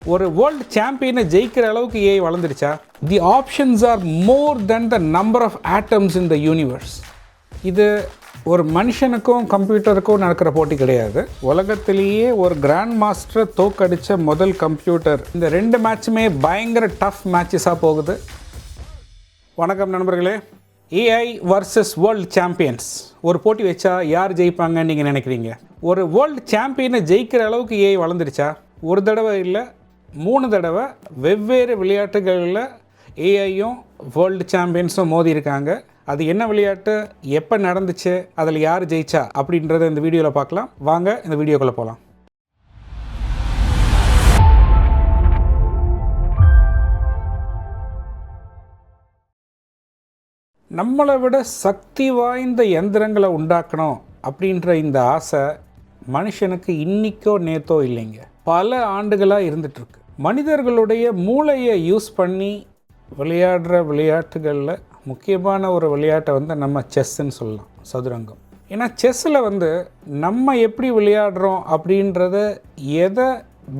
ஒரு வேர்ல்டு சாம்பியனை ஜெயிக்கிற அளவுக்கு ஏஐ வளர்ந்துருச்சா? The options are more then the number of atoms in the universe. இது ஒரு மனுஷனுக்கும் கம்ப்யூட்டருக்கும் நடக்கிற போட்டி கிடையாது. உலகத்திலேயே ஒரு கிராண்ட் மாஸ்டரை தோக்கடித்த முதல் கம்ப்யூட்டர். இந்த ரெண்டு மேட்சுமே பயங்கர டஃப் மேட்சஸாக போகுது. வணக்கம் நண்பர்களே. ஏஐ வர்சஸ் வேர்ல்டு சாம்பியன்ஸ் ஒரு போட்டி வச்சா யார் ஜெயிப்பாங்கன்னு நீங்கள் நினைக்கிறீங்க? ஒரு வேர்ல்டு சாம்பியனை ஜெயிக்கிற அளவுக்கு ஏஐ வளர்ந்துருச்சா? ஒரு தடவை இல்லை, 3 தடவை வெவ்வேறு விளையாட்டுகளில் ஏஐயும் வேர்ல்டு சாம்பியன்ஸும் மோதி இருக்காங்க. அது என்ன விளையாட்டு, எப்போ நடந்துச்சு, அதில் யார் ஜெயிச்சா அப்படின்றத இந்த வீடியோவில் பார்க்கலாம். வாங்க இந்த வீடியோக்குள்ளே போகலாம். நம்மளை விட சக்தி வாய்ந்த எந்திரங்களை உண்டாக்கணும் அப்படின்ற இந்த ஆசை மனுஷனுக்கு இன்றைக்கோ நேத்தோ இல்லைங்க, பல ஆண்டுகளாக இருந்துகிட்ருக்கு. மனிதர்களுடைய மூளையை யூஸ் பண்ணி விளையாடுற விளையாட்டுகளில் முக்கியமான ஒரு விளையாட்டை நம்ம செஸ்ன்னு சொல்லலாம், சதுரங்கம். ஏன்னா செஸ்ஸில் நம்ம எப்படி விளையாடுறோம் அப்படின்றத எதை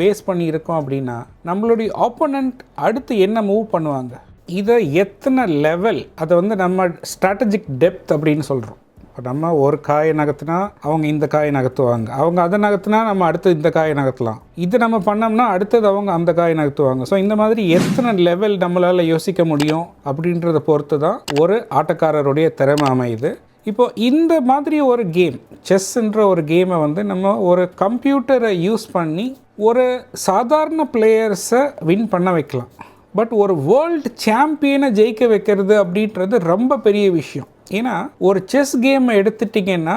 பேஸ் பண்ணி இருக்கோம் அப்படின்னா, நம்மளுடைய ஆப்போனண்ட் அடுத்து என்ன மூவ் பண்ணுவாங்க, இதை எத்தனை லெவல், அதை நம்ம ஸ்ட்ராட்டஜிக் டெப்த் அப்படின்னு சொல்கிறோம். இப்போ நம்ம ஒரு காயை நகர்த்தினா அவங்க இந்த காயை நகர்த்துவாங்க, அவங்க அதை நகர்த்தினா நம்ம அடுத்து இந்த காயை நகர்த்தலாம், இது நம்ம பண்ணோம்னா அடுத்தது அவங்க அந்த காயை நகர்த்துவாங்க. ஸோ இந்த மாதிரி எத்தனை லெவல் நம்மளால் யோசிக்க முடியும் அப்படின்றத பொறுத்து தான் ஒரு ஆட்டக்காரருடைய திறமை அமையுது. இப்போது இந்த மாதிரி ஒரு கேம், செஸ்ன்ற ஒரு கேமை நம்ம ஒரு கம்ப்யூட்டரை யூஸ் பண்ணி ஒரு சாதாரண பிளேயர்ஸை வின் பண்ண வைக்கலாம். பட் ஒரு வேர்ல்டு சாம்பியனை ஜெயிக்க வைக்கிறது அப்படின்றது ரொம்ப பெரிய விஷயம். ஏன்னா ஒரு செஸ் கேமை எடுத்துட்டிங்கன்னா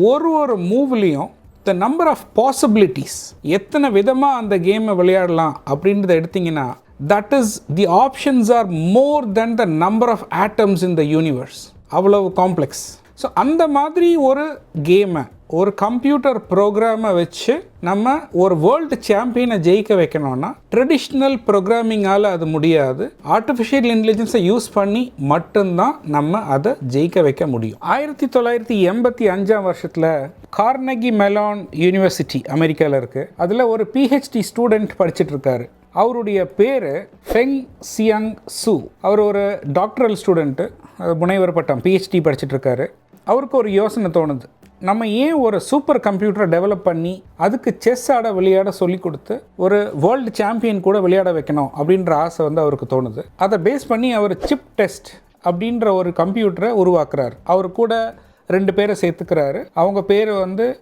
ஒரு மூவ்லேயும் த நம்பர் ஆஃப் பாசிபிலிட்டிஸ், எத்தனை விதமாக அந்த கேமை விளையாடலாம் அப்படின்றத எடுத்திங்கன்னா, that is the options are more then the number of atoms in the universe. அவ்வளவு காம்ப்ளெக்ஸ். ஸோ அந்த மாதிரி ஒரு கேமை, ஒரு கம்ப்யூட்டர் ப்ரோக்ராமை வச்சு நம்ம ஒரு வேர்ல்டு சாம்பியனை ஜெயிக்க வைக்கணும்னா ட்ரெடிஷ்னல் ப்ரோக்ராமிங்கால் அது முடியாது. ஆர்டிஃபிஷியல் இன்டெலிஜென்ஸை யூஸ் பண்ணி மட்டும்தான் நம்ம அதை ஜெயிக்க வைக்க முடியும். 1985 வருஷத்தில் கார்னகி மெலான் யூனிவர்சிட்டி அமெரிக்காவில் இருக்குது. அதில் ஒரு பிஹெச்டி ஸ்டூடெண்ட் படிச்சுட்ருக்காரு. அவருடைய பேர் ஃபெங் சியாங் சு. அவர் ஒரு டாக்டரல் ஸ்டூடெண்ட்டு, முனைவர் பட்டம் பிஹெச்டி படிச்சுட்ருக்காரு. அவருக்கு ஒரு யோசனை தோணுது, நம்ம ஏன் ஒரு சூப்பர் கம்ப்யூட்டரை டெவலப் பண்ணி அதுக்கு செஸ் ஆட விளையாட சொல்லி கொடுத்து ஒரு வேர்ல்டு சாம்பியன் கூட விளையாட வைக்கணும் அப்படின்ற ஆசை அவருக்கு தோணுது. அதை பேஸ் பண்ணி அவர் சிப் டெஸ்ட் அப்படின்ற ஒரு கம்ப்யூட்டரை உருவாக்குறார். அவர் கூட 2 பேரை சேர்த்துக்கிறாரு. அவங்க பேர்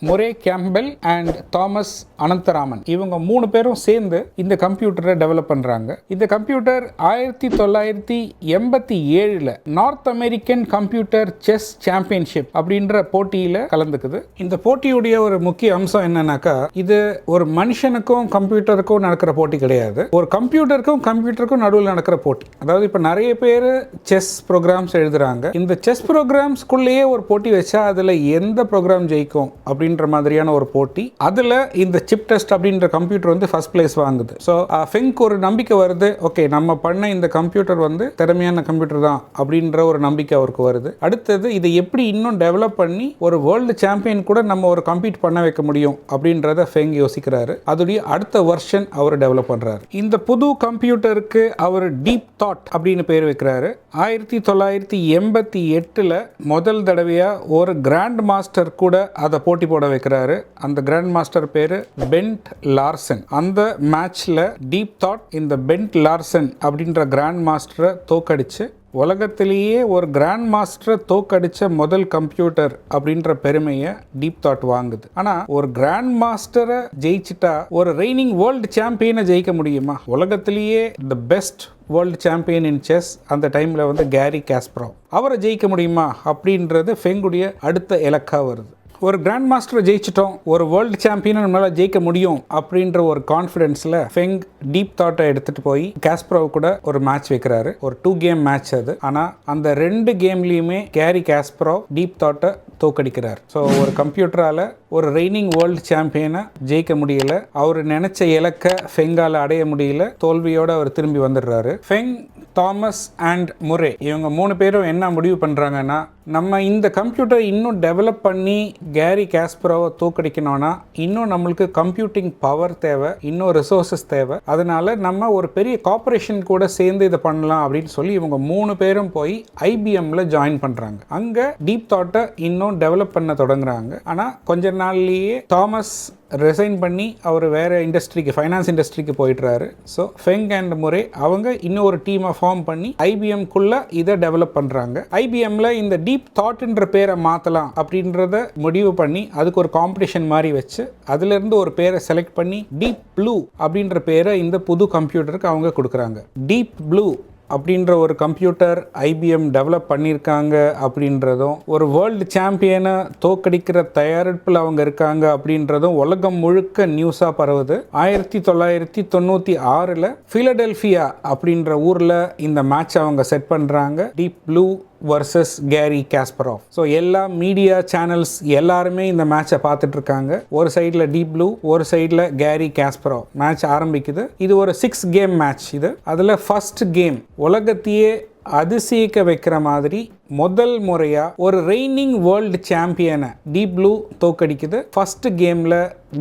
மொரே கேம்பெல் அண்ட் தாமஸ் அனந்தராமன். இவங்க 3 பேரும் சேர்ந்து இந்த கம்ப்யூட்டரை டெவலப் பண்ணுறாங்க. இந்த computer 1987 north American computer chess championship அப்படின்ற போட்டியில் கலந்துக்குது. இந்த போட்டியுடைய ஒரு முக்கிய அம்சம் என்னன்னாக்கா, இது ஒரு மனுஷனுக்கும் கம்ப்யூட்டருக்கும் நடக்கிற போட்டி கிடையாது, ஒரு கம்ப்யூட்டருக்கும் நடுவில் நடக்கிற போட்டி. அதாவது இப்போ நிறைய பேர் செஸ் ப்ரோக்ராம்ஸ் எழுதுறாங்க. இந்த செஸ் ப்ரோக்ராம்ஸ்குள்ளேயே ஒரு போட்டி வச்சா அதில் எந்த ப்ரோக்ராம் ஜெயிக்கும் அப்படின்ற மாதிரியான ஒரு போட்டி. அதில் இந்த சிப் டெஸ்ட் அப்படின்ற கம்ப்யூட்டர் ஃபர்ஸ்ட் பிளேஸ் வாங்குது. ஸோ ஃபெங்க் ஒரு நம்பிக்கை வருது, ஓகே நம்ம பண்ண இந்த கம்ப்யூட்டர் திறமையான கம்ப்யூட்டர் தான் அப்படின்ற ஒரு நம்பிக்கை அவருக்கு வருது. அடுத்தது இதை எப்படி இன்னும் டெவலப் பண்ணி ஒரு வேர்ல்டு சாம்பியன் கூட நம்ம ஒரு கம்ப்யூட் பண்ண வைக்க முடியும் அப்படின்றத ஃபெங் யோசிக்கிறாரு. அதோடைய அடுத்த வெர்ஷன் அவர் டெவலப் பண்ணுறாரு. இந்த புது கம்ப்யூட்டருக்கு அவர் டீப் தாட் அப்படின்னு பேர் வைக்கிறாரு. 1988 முதல் தடவையாக ஒரு கிராண்ட் மாஸ்டர் கூட அதை போட்டி போட வைக்கிறாரு. அந்த கிராண்ட் மாஸ்டர் பேரு பென்ட் லார்சன். அந்த மேட்ச்ல டீப் தாட் இந்த பென்ட் லார்சன் அப்படின்ற கிராண்ட் மாஸ்டரை தோக்கடிச்சு உலகத்திலேயே ஒரு கிராண்ட் மாஸ்டரை தோக்கடிச்ச முதல் கம்ப்யூட்டர் அப்படின்ற பெருமையை டீப் தாட் வாங்குது. ஆனால் ஒரு கிராண்ட் மாஸ்டரை ஜெயிச்சிட்டா ஒரு ரெய்னிங் வேர்ல்டு சாம்பியனை ஜெயிக்க முடியுமா? உலகத்திலேயே the best world champion in chess அந்த டைமில் கேரி காஸ்பரோவ், அவரை ஜெயிக்க முடியுமா அப்படின்றது ஃபெங்குடைய அடுத்த இலக்கா வருது. ஒரு கிராண்ட் மாஸ்டரை ஜெயிச்சிட்டோம், ஒரு வேர்ல்டு சாம்பியனை நம்மளால் ஜெயிக்க முடியும் அப்படின்ற ஒரு கான்ஃபிடென்ஸில் ஃபெங் டீப் தாட்டை எடுத்துகிட்டு போய் காஸ்பரோவ் கூட ஒரு மேட்ச் வைக்கிறாரு. ஒரு 2 கேம் மேட்ச் அது. ஆனால் அந்த 2 கேம்லேயுமே கேரி காஸ்பரோவ் டீப் தாட்டை தோக்கடிக்கிறார். ஸோ ஒரு கம்ப்யூட்டரால் ஒரு ரெய்னிங் வேர்ல்டு சாம்பியனை ஜெயிக்க முடியல, அவர் நினைச்ச இலக்கை ஃபெங்கால் அடைய முடியல, தோல்வியோடு அவர் திரும்பி வந்துடுறாரு. ஃபெங், தாமஸ் அண்ட் முரே இவங்க 3 பேரும் என்ன முடிவு பண்ணுறாங்கன்னா, நம்ம இந்த கம்ப்யூட்டர் இன்னும் டெவலப் பண்ணி கேரி காஸ்பரோவை தோக்கடிக்கணும்னா இன்னும் நம்மளுக்கு கம்ப்யூட்டிங் பவர் தேவை, இன்னும் ரிசோர்ஸஸ் தேவை. அதனால நம்ம ஒரு பெரிய கார்பரேஷன் கூட சேர்ந்து இதை பண்ணலாம் அப்படின்னு சொல்லி இவங்க 3 பேரும் போய் ஐபிஎம்ல ஜாயின் பண்றாங்க. அங்க டீப் தாட்டை இன்னும் டெவலப் பண்ண தொடங்குறாங்க. ஆனா கொஞ்ச நாள்லயே தாமஸ் ரிசைன் பண்ணி அவர் வேற இண்டஸ்ட்ரிக்கு, ஃபைனான்ஸ் இண்டஸ்ட்ரிக்கு போயிடுறாரு. ஸோ ஃபெங் அண்ட் முரே அவங்க இன்னொரு டீமை ஃபார்ம் பண்ணி ஐபிஎம்குள்ள இதை டெவலப் பண்றாங்க. ஐபிஎம்ல இந்த டீப் தாட்ன்ற பேரை மாற்றலாம் அப்படின்றத முடிவு பண்ணி அதுக்கு ஒரு காம்படிஷன் மாதிரி வச்சு அதுல இருந்து ஒரு பேரை செலக்ட் பண்ணி டீப் ப்ளூ அப்படின்ற பேரை இந்த புது கம்ப்யூட்டருக்கு அவங்க கொடுக்குறாங்க. டீப் ப்ளூ அப்படின்ற ஒரு கம்ப்யூட்டர் ஐபிஎம் டெவலப் பண்ணியிருக்காங்க அப்படின்றதும், ஒரு வேர்ல்டு சாம்பியனை தோக்கடிக்கிற தயாரிப்பில் அவங்க இருக்காங்க அப்படின்றதும் உலகம் முழுக்க நியூஸாக பரவுது. 1996 ஃபிலடெல்ஃபியா அப்படின்ற ஊரில் இந்த மேட்ச் அவங்க செட் பண்ணுறாங்க. Deep blue versus carry Kasparov. So எல்லா மீடியா சேனல்ஸ் எல்லாருமே இந்த மேட்சை பார்த்துட்டு இருக்காங்க. ஒரு சைடில் டீப் ப்ளூ, ஒரு சைடில் கேரி காஸ்பரோவ். மேட்ச் ஆரம்பிக்குது. இது ஒரு 6 கேம் மேட்ச். இது அதில் ஃபர்ஸ்ட் கேம் உலகத்தையே அதிசயிக்க வைக்கிற மாதிரி முதல் முறையா ஒரு ரெய்னிங் வேர்ல்டு சாம்பியனை டீப் ப்ளூ தோக்கடிக்குது. ஃபர்ஸ்ட் கேம்ல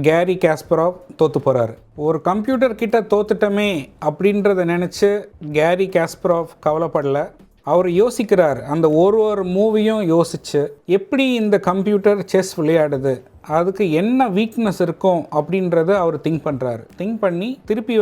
கேரி காஸ்பரோவ் தோத்து போறாரு. ஒரு கம்ப்யூட்டர் கிட்ட தோத்துட்டமே அப்படின்றத நினைச்சு கேரி காஸ்பரோவ் கவலைப்படல. அவர் யோசிக்கிறார். அந்த ஒரு மூவியும் யோசிச்சு எப்படி இந்த கம்ப்யூட்டர் செஸ் விளையாடுது, அதுக்கு என்ன வீக்னஸ் இருக்கும் அப்படின்றத அவர் திங்க் பண்ணுறாரு. திங்க் பண்ணி திருப்பி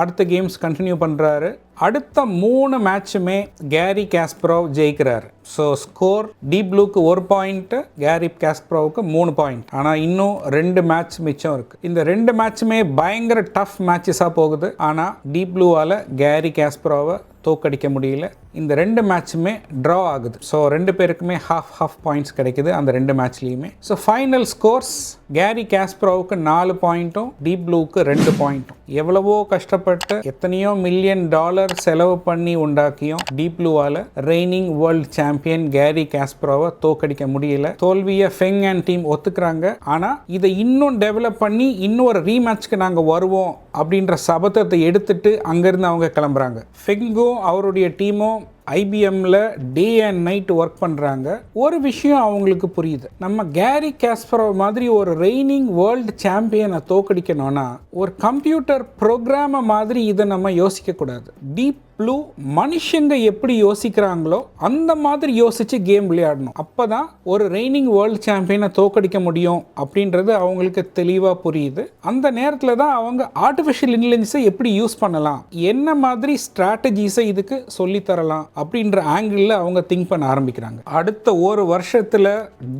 அடுத்த கேம்ஸ் கண்டினியூ பண்ணுறாரு. அடுத்த 3 மேட்சுமே கேரி காஸ்பரோவ் ஜெயிக்கிறார். ஸோ ஸ்கோர் டீப் ப்ளூக்கு 1 பாயிண்ட், கேரி காஸ்பரோவுக்கு 3 பாயிண்ட். ஆனால் இன்னும் 2 மேட்ச் மிச்சம் இருக்கு. இந்த 2 மேட்சுமே பயங்கர டஃப் மேட்சஸாக போகுது. ஆனால் டீப் ப்ளூவால் கேரி காஸ்பரோவை தோக்கடிக்க முடியல. இந்த 2 மேட்சுமே ட்ரா ஆகுது. ஸோ 2 பேருக்குமே ஹாஃப் பாயிண்ட்ஸ் கிடைக்குது அந்த 2 மேட்ச்லேயுமே. ஸோ ஃபைனல் ஸ்கோர்ஸ் கேரி காஸ்பரோவுக்கு 4 பாயிண்ட்டும் டீப் ப்ளூவுக்கு 2 பாயிண்ட்டும். எவ்வளவோ கஷ்டப்பட்டு எத்தனையோ $1,000,000 செலவு பண்ணி உண்டாக்கியும் டீப் ப்ளூவால் ரெய்னிங் வேர்ல்டு சாம்பியன் கேரி காஸ்பரோவை தோக்கடிக்க முடியல. தோல்வியை ஃபெங் அண்ட் டீம் ஒத்துக்கிறாங்க. ஆனால் இதை இன்னும் டெவலப் பண்ணி இன்னொரு ரீமேட்ச்க்கு நாங்கள் வருவோம் அப்படின்ற சபதத்தை எடுத்துட்டு அங்கேருந்து அவங்க கிளம்புறாங்க. ஃபெங்கும் அவருடைய டீமும் ஐபிஎம்ல டே அண்ட் நைட் ஒர்க் பண்ணுறாங்க. ஒரு விஷயம் அவங்களுக்கு புரியுது. நம்ம கேரி காஸ்பரோவ் மாதிரி ஒரு ரெய்னிங் வேர்ல்டு சாம்பியனை தோக்கடிக்கணும்னா ஒரு கம்ப்யூட்டர் ப்ரோக்ராமை மாதிரி இதை நம்ம யோசிக்கக்கூடாது. டீப் ப்ளூ மனுஷங்க எப்படி யோசிக்கிறாங்களோ அந்த மாதிரி யோசிச்சு கேம் விளையாடணும். அப்பதான் ஒரு ரெய்னிங் வேர்ல்டு சாம்பியனை தோக்கடிக்க முடியும் அப்படின்றது அவங்களுக்கு தெளிவாக புரியுது. அந்த நேரத்தில் தான் அவங்க ஆர்டிஃபிஷியல் இன்டெலிஜென்ஸை எப்படி யூஸ் பண்ணலாம், என்ன மாதிரி ஸ்ட்ராட்டஜிஸை இதுக்கு சொல்லித்தரலாம் அப்படின்ற ஆங்கிளில் அவங்க திங்க் பண்ண ஆரம்பிக்கிறாங்க. அடுத்த ஒரு வருஷத்தில்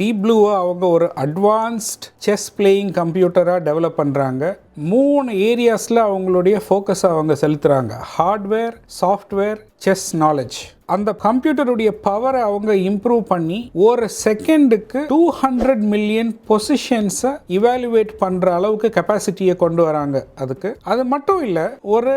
டீப் ப்ளூவை அவங்க ஒரு அட்வான்ஸ்ட் செஸ் பிளேயிங் கம்ப்யூட்டராக டெவலப் பண்ணுறாங்க. 3 ஏரியாஸில் அவங்களுடைய ஃபோக்கஸை அவங்க செலுத்துகிறாங்க. Hardware, software, chess knowledge. அந்த கம்ப்யூட்டருடைய பவரை அவங்க இம்ப்ரூவ் பண்ணி ஒரு செகண்டுக்கு 200 மில்லியன் பொசிஷன்ஸை இவாலுவேட் பண்ணுற அளவுக்கு கெப்பாசிட்டியை கொண்டு வராங்க. அதுக்கு அது மட்டும் இல்லை, ஒரு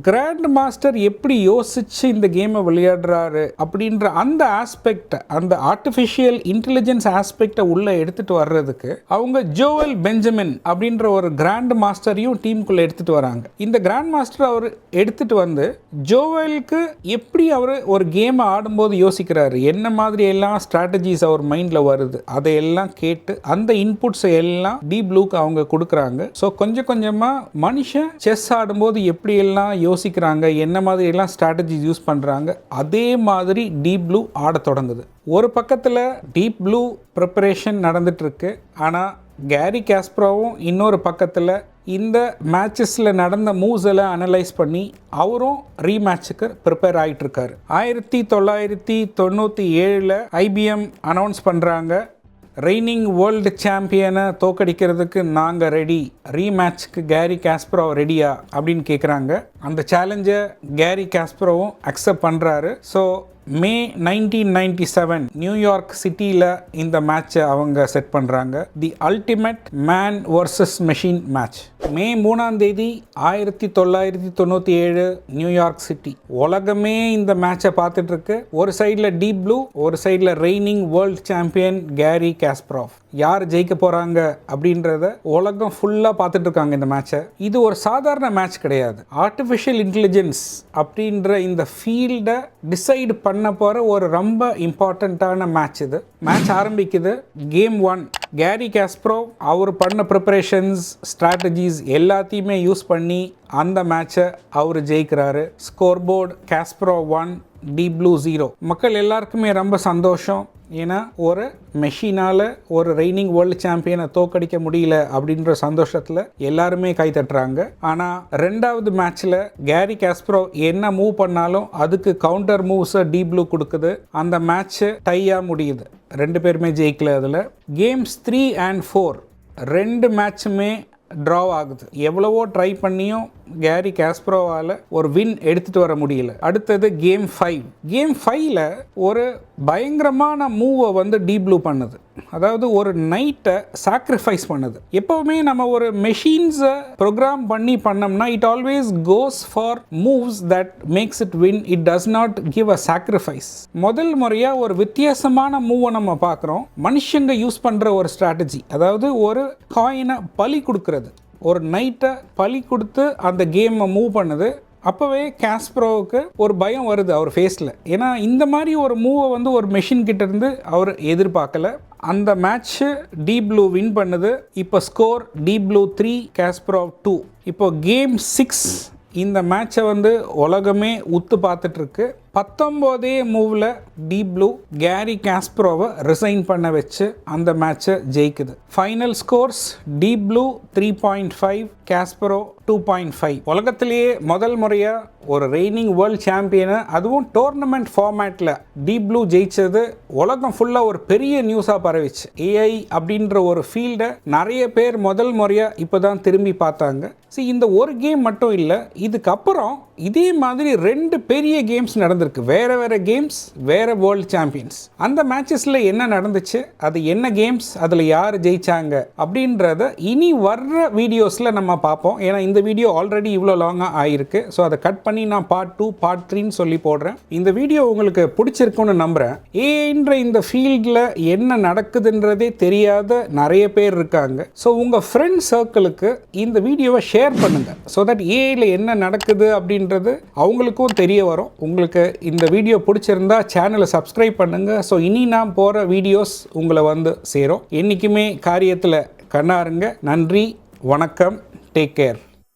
கிராண்ட் மாஸ்டர் எப்படி யோசிச்சு இந்த கேமை விளையாடுறாரு அப்படின்ற அந்த ஆஸ்பெக்ட், அந்த ஆர்டிஃபிஷியல் இன்டெலிஜென்ஸ் ஆஸ்பெக்டை உள்ள எடுத்துட்டு வர்றதுக்கு அவங்க ஜோவல் பெஞ்சமின் அப்படின்ற ஒரு கிராண்ட் மாஸ்டரையும் டீமுக்குள்ள எடுத்துட்டு வராங்க. இந்த கிராண்ட் மாஸ்டர் அவர் எடுத்துட்டு ஜோவலுக்கு எப்படி அவர் ஒரு கேமை ஆடும்போது யோசிக்கிறாரு, என்ன மாதிரி எல்லாம் ஸ்ட்ராட்டஜிஸ் அவர் மைண்டில் வருது, அதையெல்லாம் கேட்டு அந்த இன்புட்ஸை எல்லாம் டீப் ப்ளூக்கு அவங்க கொடுக்குறாங்க. ஸோ கொஞ்சம் கொஞ்சமாக மனுஷன் செஸ் ஆடும்போது எப்படி எல்லாம் யோசிக்கிறாங்க, என்ன மாதிரி எல்லாம் ஸ்ட்ராட்டஜிஸ் யூஸ் பண்ணுறாங்க, அதே மாதிரி டீப் ப்ளூ ஆட தொடங்குது. ஒரு பக்கத்தில் டீப் ப்ளூ ப்ரிப்பரேஷன் நடந்துட்டு இருக்கு. ஆனால் கேரி காஸ்பரோவும் இன்னொரு பக்கத்தில் இந்த மேட்சஸில் நடந்த மூவ்ஸ் எல்லாம் அனலைஸ் பண்ணி அவரும் ரீமேட்சுக்கு ப்ரிப்பேர் ஆகிட்டு இருக்காரு. 1997 ஐபிஎம் அனௌன்ஸ் பண்ணுறாங்க, ரெய்னிங் வேர்ல்டு சாம்பியனை தோக்கடிக்கிறதுக்கு நாங்கள் ரெடி, ரீமேட்ச்க்கு கேரி காஸ்பரோவ் ரெடியா அப்படின்னு கேட்குறாங்க. அந்த சேலஞ்சை கேரி காஸ்பரோவும் அக்செப்ட் பண்ணுறாரு. ஸோ மே 1997 நியூயார்க் சிட்டியில் இந்த மேட்சை அவங்க செட் பண்ணுறாங்க. The ultimate man versus machine match. May 3 1997 New York city. உலகமே இந்த மேட்சை பார்த்துட்டு இருக்கு. ஒரு சைடில் டீப் ப்ளூ, ஒரு சைடில் raining world champion carry Kasparov. யார் ஜெயிக்க போகிறாங்க அப்படின்றத உலகம் ஃபுல்லாக பார்த்துட்டு இருக்காங்க இந்த மேட்சை. இது ஒரு சாதாரண மேட்ச் கிடையாது. ஆர்டிஃபிஷியல் இன்டெலிஜென்ஸ் அப்படின்ற இந்த ஃபீல்டை டிசைட் பண்ண போகிற ஒரு ரொம்ப இம்பார்ட்டண்ட்டான மேட்ச் இது. மேட்ச் ஆரம்பிக்குது. கேம் 1 கேரி காஸ்பரோவ் அவர் பண்ண ப்ரிப்பரேஷன்ஸ் ஸ்ட்ராட்டஜிஸ் எல்லாத்தையுமே யூஸ் பண்ணி அந்த மேட்சை அவர் ஜெயிக்கிறாரு. Scoreboard Kasparov 1 Deep Blue 0. மக்கள் எல்லாருக்குமே ரொம்ப சந்தோஷம். ஏன்னா ஒரு மெஷினால் ஒரு ரெய்னிங் வேர்ல்டு சாம்பியனை தோக்கடிக்க முடியல அப்படின்ற சந்தோஷத்தில் எல்லாருமே கை தட்டுறாங்க. ஆனால் ரெண்டாவது மேட்ச்சில் கேரி காஸ்பரோவ் என்ன மூவ் பண்ணாலும் அதுக்கு கவுண்டர் மூவ்ஸை டீப் ப்ளூ கொடுக்குது. அந்த மேட்ச்சு டையாக முடியுது. 2 பேருமே ஜெயிக்கல. அதில் கேம்ஸ் 3 and 4 2 மேட்சுமே ட்ரா ஆகுது. எவ்வளவோ ட்ரை பண்ணியும் கேரி காஸ்பரோவால் ஒரு வின் எடுத்துகிட்டு வர முடியல. அடுத்தது கேம் 5. கேம் 5ல் ஒரு பயங்கரமான மூவை வந்து டீப் ப்ளூ பண்ணுது. அதாவது ஒரு நைட்டை சாக்ரிஃபைஸ் பண்ணுது. எப்போவுமே நம்ம ஒரு மெஷின்ஸை ப்ரோக்ராம் பண்ணி பண்ணோம்னா it always goes for moves that makes it win. It does not give a sacrifice. முதல் முறையாக ஒரு வித்தியாசமான மூவை நம்ம பார்க்குறோம். மனுஷங்க யூஸ் பண்ணுற ஒரு ஸ்ட்ராட்டஜி, அதாவது ஒரு காயினை பலி கொடுக்கறது. ஒரு நைட்டை பலி கொடுத்து அந்த கேமை மூவ் பண்ணுது. அப்போவே காஸ்பரோவுக்கு ஒரு பயம் வருது அவர் ஃபேஸில். ஏன்னா இந்த மாதிரி ஒரு மூவை வந்து ஒரு மெஷின் கிட்ட இருந்து அவர் எதிர்பார்க்கல. அந்த மேட்ச்சு டீப் ப்ளூ வின் பண்ணுது. இப்போ ஸ்கோர் டீப் ப்ளூ 3 காஸ்பரோவ் 2. இப்போ கேம் 6 இந்த மேட்சை வந்து உலகமே உத்து பார்த்துட்ருக்கு. 19 மூவில் டீப் ப்ளூ கேரி காஸ்பரோவை ரிசைன் பண்ண வச்சு அந்த மேட்சை ஜெயிக்குது. Final scores Deep Blue 3.5 Kasparov 2.5. உலகத்திலேயே முதல் முறையாக ஒரு ரெய்னிங் வேர்ல்டு சாம்பியனை, அதுவும் டோர்னமெண்ட் ஃபார்மேட்டில் டீப் ப்ளூ ஜெயிச்சது உலகம் ஃபுல்லாக ஒரு பெரிய நியூஸாக பரவிச்சு. ஏஐ அப்படின்ற ஒரு ஃபீல்டை நிறைய பேர் முதல் முறையாக இப்போ தான் திரும்பி பார்த்தாங்க. சரி, இந்த ஒரு கேம் மட்டும் இல்லை, இதுக்கப்புறம் இதே மாதிரி 2 பெரிய கேம்ஸ் நடந்திருக்கு. வேறு வேறு கேம்ஸ், வேறு வேர்ல்டு சாம்பியன்ஸ். அந்த மேட்சஸில் என்ன நடந்துச்சு, அது என்ன கேம்ஸ், அதில் யார் ஜெயிச்சாங்க அப்படின்றத இனி வர்ற வீடியோஸில் நம்ம பார்ப்போம். ஏன்னா இந்த வீடியோ ஆல்ரெடி இவ்வளோ லாங்காக ஆகிருக்கு. ஸோ அதை கட் பண்ணி நான் பார்ட் 2 பார்ட் 3ன்னு சொல்லி போடுறேன். இந்த வீடியோ உங்களுக்கு பிடிச்சிருக்குன்னு நம்புகிறேன். ஏன்ற இந்த ஃபீல்டில் என்ன நடக்குதுன்றதே தெரியாத நிறைய பேர் இருக்காங்க. ஸோ உங்கள் ஃப்ரெண்ட் சர்க்கிளுக்கு இந்த வீடியோவை ஷேர் பண்ணுங்கள். ஸோ தட் ஏஐயில் என்ன நடக்குது அப்படின்றது அவங்களுக்கும் தெரிய வரும். உங்களுக்கு இந்த வீடியோ பிடிச்சிருந்தா சேனலை சப்ஸ்கிரைப் பண்ணுங்கள். ஸோ இனி நான் போகிற வீடியோஸ் உங்களை வந்து சேரும். என்றைக்குமே காரியத்தில் கண்ணாருங்க. நன்றி, வணக்கம், டேக் கேர்.